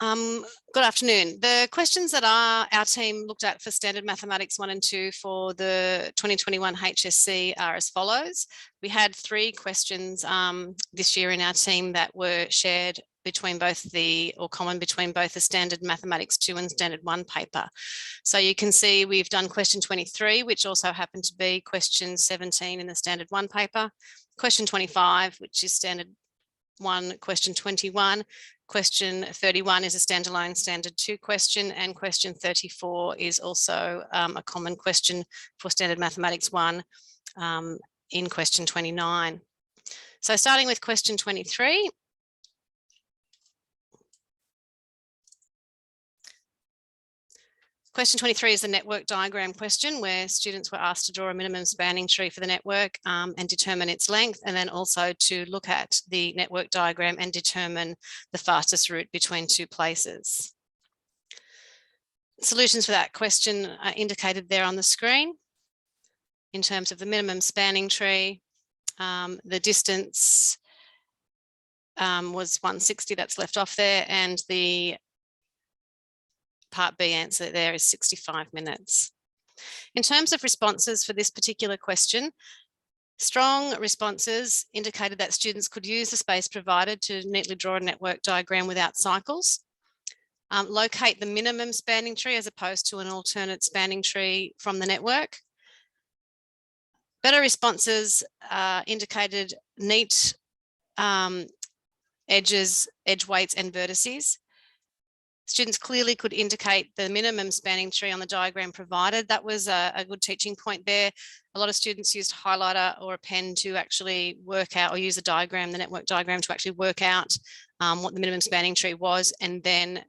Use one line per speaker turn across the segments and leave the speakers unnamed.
Good afternoon. The questions that our team looked at for Standard Mathematics 1 and 2 for the 2021 HSC are as follows. We had 3 questions this year in our team that were shared between both common between both the Standard Mathematics 2 and Standard 1 paper. So you can see we've done question 23, which also happened to be question 17 in the Standard 1 paper, question 25, which is Standard 1, question 21, question 31 is a standalone Standard 2 question, and question 34 is also a common question for Standard Mathematics 1 in question 29. So starting with question 23. Question 23 is the network diagram question where students were asked to draw a minimum spanning tree for the network and determine its length, and then also to look at the network diagram and determine the fastest route between 2 places. Solutions for that question are indicated there on the screen. In terms of the minimum spanning tree, the distance was 160, that's left off there, and the Part B answer there is 65 minutes. In terms of responses for this particular question, strong responses indicated that students could use the space provided to neatly draw a network diagram without cycles, locate the minimum spanning tree as opposed to an alternate spanning tree from the network. Better responses indicated neat edges, edge weights and vertices. Students clearly could indicate the minimum spanning tree on the diagram provided. That was a good teaching point there. A lot of students used a highlighter or a pen to actually work out, or use a diagram, the network diagram, to actually work out what the minimum spanning tree was, and then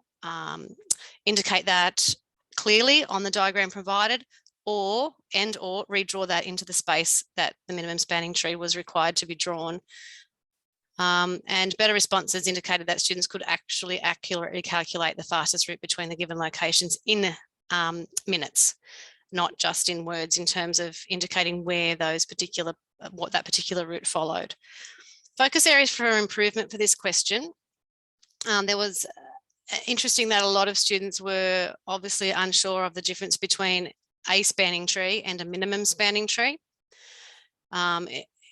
indicate that clearly on the diagram provided, or redraw that into the space that the minimum spanning tree was required to be drawn. And better responses indicated that students could actually accurately calculate the fastest route between the given locations in minutes, not just in words, in terms of indicating where what that particular route followed. Focus areas for improvement for this question. There was interesting that a lot of students were obviously unsure of the difference between a spanning tree and a minimum spanning tree.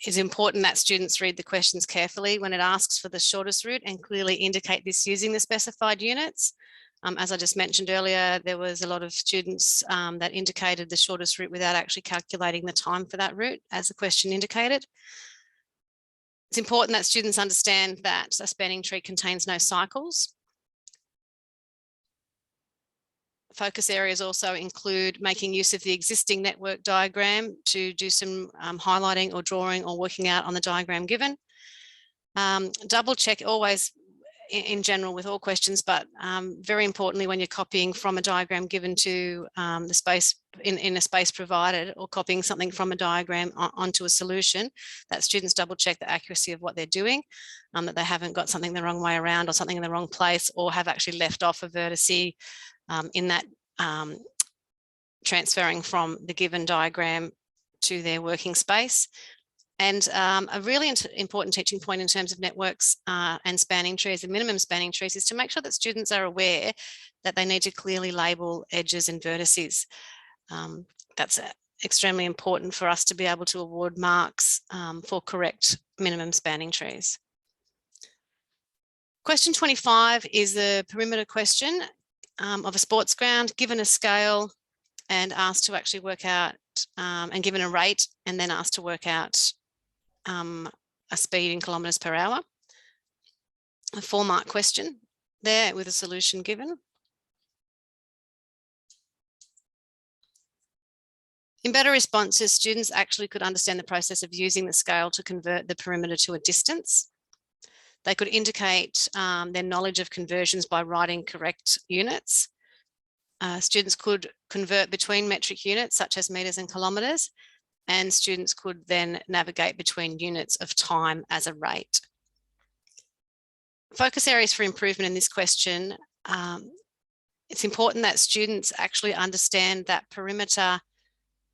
It is important that students read the questions carefully when it asks for the shortest route and clearly indicate this using the specified units. As I just mentioned earlier, there was a lot of students that indicated the shortest route without actually calculating the time for that route, as the question indicated. It's important that students understand that a spanning tree contains no cycles. Focus areas also include making use of the existing network diagram to do some highlighting or drawing or working out on the diagram given. Double check always in general with all questions, but very importantly when you're copying from a diagram given to the space in a space provided, or copying something from a diagram onto a solution, that students double check the accuracy of what they're doing, that they haven't got something the wrong way around or something in the wrong place, or have actually left off a vertice in that transferring from the given diagram to their working space. And a really important teaching point in terms of networks and spanning trees and minimum spanning trees is to make sure that students are aware that they need to clearly label edges and vertices. That's extremely important for us to be able to award marks for correct minimum spanning trees. Question 25 is the perimeter question of a sports ground, given a scale and asked to actually work out, and given a rate, and then asked to work out a speed in kilometres per hour. A 4-mark question there with a solution given. In better responses, students actually could understand the process of using the scale to convert the perimeter to a distance. They could indicate their knowledge of conversions by writing correct units. Students could convert between metric units such as metres and kilometres, and students could then navigate between units of time as a rate. Focus areas for improvement in this question. It's important that students actually understand that perimeter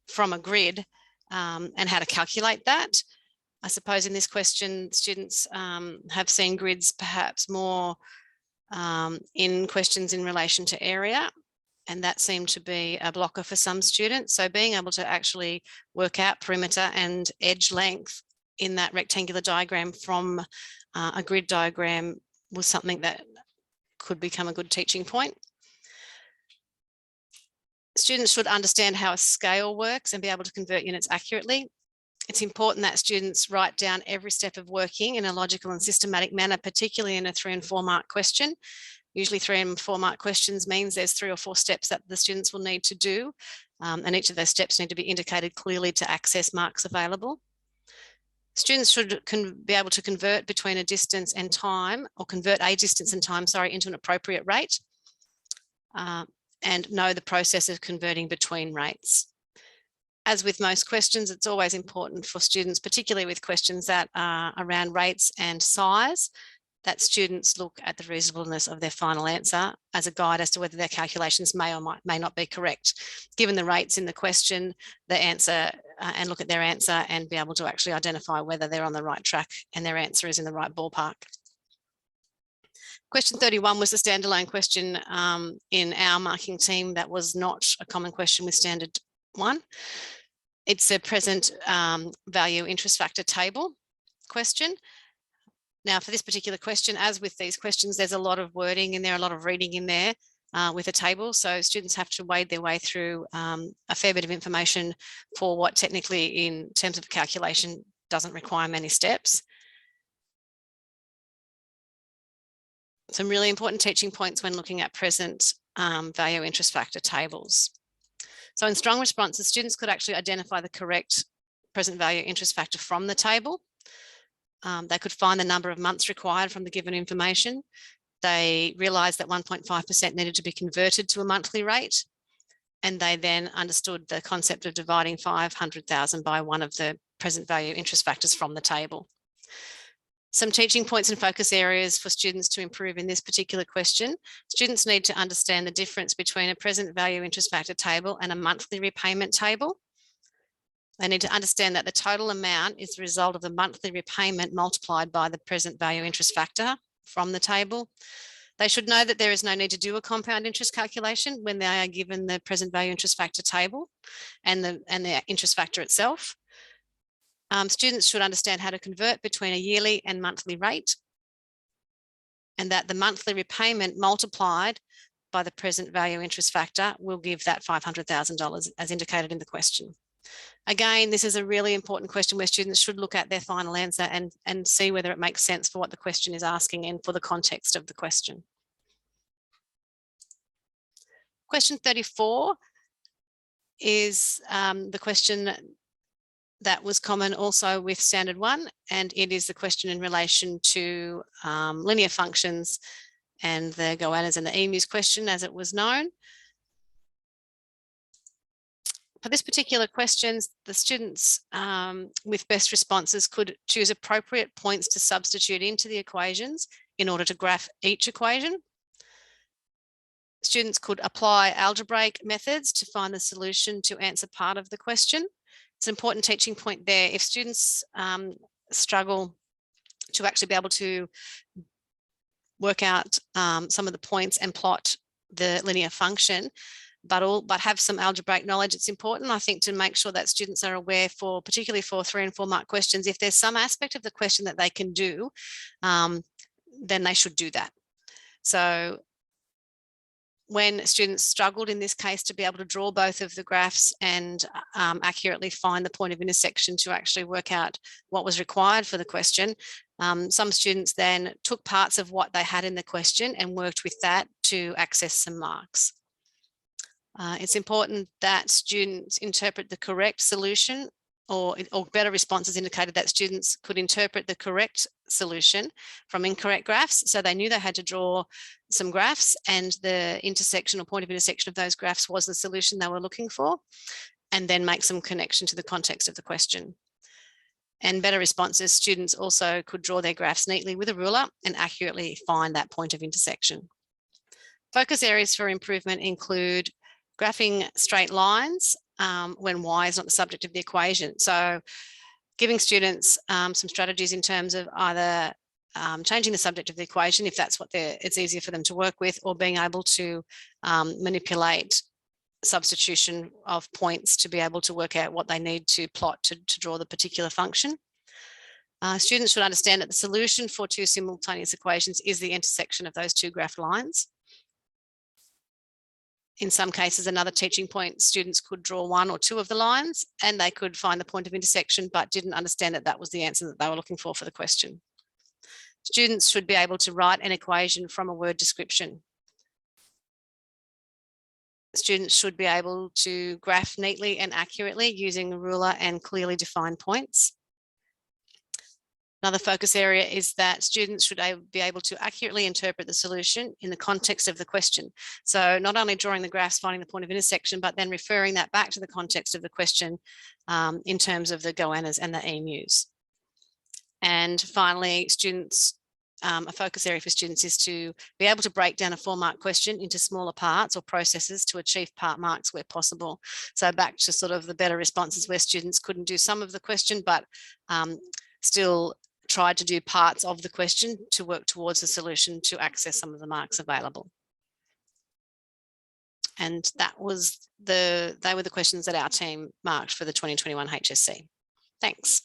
from a grid and how to calculate that. I suppose in this question, students have seen grids perhaps more in questions in relation to area, and that seemed to be a blocker for some students. So being able to actually work out perimeter and edge length in that rectangular diagram from a grid diagram was something that could become a good teaching point. Students should understand how a scale works and be able to convert units accurately. It's important that students write down every step of working in a logical and systematic manner, particularly in a 3 and 4 mark question. Usually 3 and 4 mark questions means there's 3 or 4 steps that the students will need to do, and each of those steps need to be indicated clearly to access marks available. Students should be able to convert between a distance and time, or convert a distance and time, sorry, into an appropriate rate, and know the process of converting between rates. As with most questions, it's always important for students, particularly with questions that are around rates and size, that students look at the reasonableness of their final answer as a guide as to whether their calculations may or may not be correct. Given the rates in the question, the answer, and look at their answer and be able to actually identify whether they're on the right track and their answer is in the right ballpark. Question 31 was a standalone question in our marking team that was not a common question with standard 1. It's a present value interest factor table question. Now, for this particular question, as with these questions, there's a lot of wording in there, a lot of reading in there with a table. So students have to wade their way through a fair bit of information for what technically, in terms of calculation, doesn't require many steps. Some really important teaching points when looking at present value interest factor tables. So in strong responses, students could actually identify the correct present value interest factor from the table. They could find the number of months required from the given information. They realised that 1.5% needed to be converted to a monthly rate. And they then understood the concept of dividing 500,000 by one of the present value interest factors from the table. Some teaching points and focus areas for students to improve in this particular question. Students need to understand the difference between a present value interest factor table and a monthly repayment table. They need to understand that the total amount is the result of the monthly repayment multiplied by the present value interest factor from the table. They should know that there is no need to do a compound interest calculation when they are given the present value interest factor table and the interest factor itself. Students should understand how to convert between a yearly and monthly rate, and that the monthly repayment multiplied by the present value interest factor will give that $500,000 as indicated in the question. Again, this is a really important question where students should look at their final answer and see whether it makes sense for what the question is asking and for the context of the question. Question 34 is the question that was common also with standard 1, and it is the question in relation to linear functions and the goannas and the emus question as it was known. For this particular question, the students with best responses could choose appropriate points to substitute into the equations in order to graph each equation. Students could apply algebraic methods to find the solution to answer part of the question. It's an important teaching point there. If students struggle to actually be able to work out some of the points and plot the linear function, but have some algebraic knowledge, it's important, I think, to make sure that students are aware for, particularly for 3 and 4 mark questions, if there's some aspect of the question that they can do, then they should do that. So when students struggled in this case to be able to draw both of the graphs and accurately find the point of intersection to actually work out what was required for the question, some students then took parts of what they had in the question and worked with that to access some marks. It's important that students interpret the correct solution, or better responses indicated that students could interpret the correct solution from incorrect graphs. So they knew they had to draw some graphs, and the intersection or point of intersection of those graphs was the solution they were looking for, and then make some connection to the context of the question. And better responses, students also could draw their graphs neatly with a ruler and accurately find that point of intersection. Focus areas for improvement include graphing straight lines when y is not the subject of the equation. So giving students some strategies in terms of either changing the subject of the equation if that's what it's easier for them to work with, or being able to manipulate substitution of points to be able to work out what they need to plot to draw the particular function. Students should understand that the solution for two simultaneous equations is the intersection of those two graphed lines. In some cases, another teaching point, students could draw one or two of the lines and they could find the point of intersection, but didn't understand that that was the answer that they were looking for the question. Students should be able to write an equation from a word description. Students should be able to graph neatly and accurately using a ruler and clearly defined points. Another focus area is that students should be able to accurately interpret the solution in the context of the question. So not only drawing the graphs, finding the point of intersection, but then referring that back to the context of the question in terms of the goannas and the emus. And finally, students, a focus area for students is to be able to break down a 4-mark question into smaller parts or processes to achieve part marks where possible. So back to sort of the better responses where students couldn't do some of the question, but still tried to do parts of the question to work towards the solution to access some of the marks available. And that was they were the questions that our team marked for the 2021 HSC. Thanks.